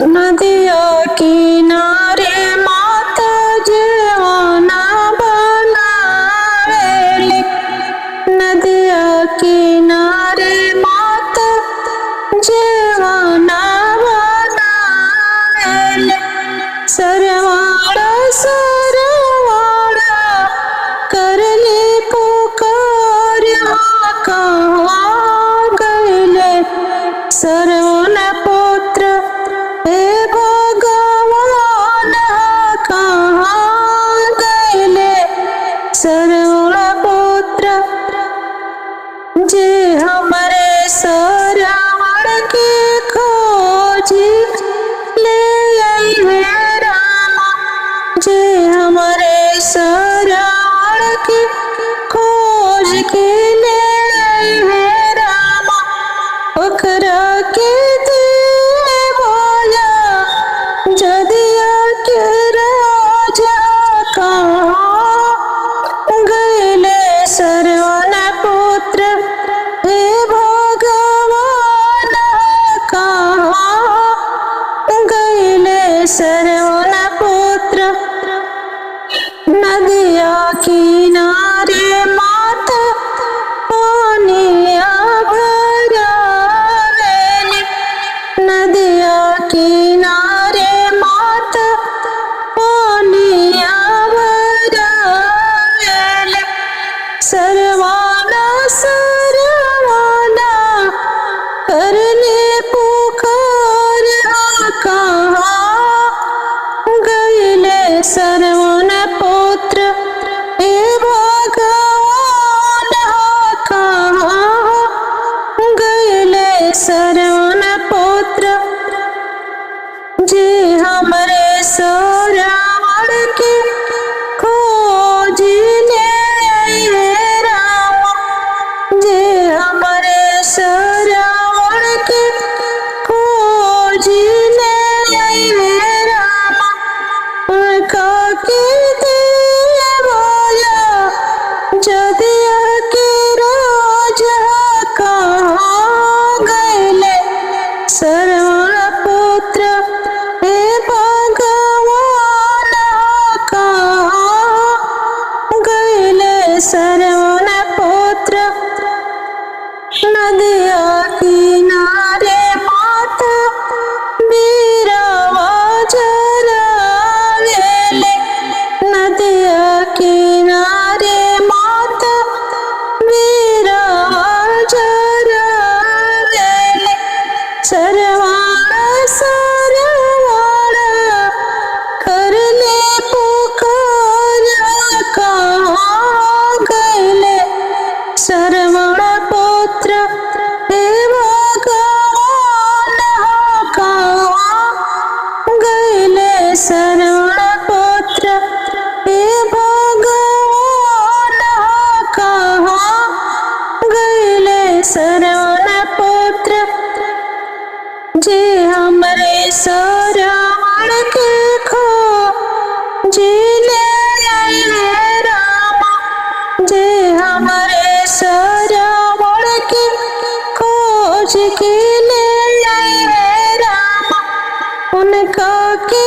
नदिया किनारे माता जीवाना बनावेली। नदिया किनारे माता जीवाना बनावेली। सरवाड़ा सरवाड़ा करली पुकार, कहाँ गईले सरवन पुत्र हे भगवान, कहाँ गईले सरवन पुत्र। जे हमरे सरवण की खोजी ले आइले रामा, जे हमरे सरवण की खोज के ले आइले रामा। ओकरा के देवया जदिया के राजा, कहाँ गईले सरवन पुत्र हे भगवान, कहाँ गईले सरवन पुत्र। नदिया किनारे माता पानिया भरावेली। नदिया किनारे माता पानिया भरावेली। सरवाना सरवाना करले पुकार, कहाँ गईले सरवन पुत्र हे भगवान, कहाँ गईले सरवन पुत्र। जे हमरे सरवण की खोजी ले आइले रामा, जे हमरे सरवण की खोजी ले आइले रामा। उनका के देवया जदिया के राजा, कहाँ गईले सरवन पुत्र हे भगवान, कहाँ गईले सरवन पुत्र। नदिया किनारे माता बीरावा चरावेली। नदिया किनारे माता बीरावा चरावेली। सरवाड़ा सरवाड़ा करले पुकार, कहाँ गईले सरवन पुत्र हे भगवान, कहाँ गईले सरवन पुत्र हे भगवान, कहाँ गईले सरवन पुत्र। जे हमरे सरवण के खोजी ले आइले रामा, जे हमरे सरवण की खोज के ले आइले रामा। उनका के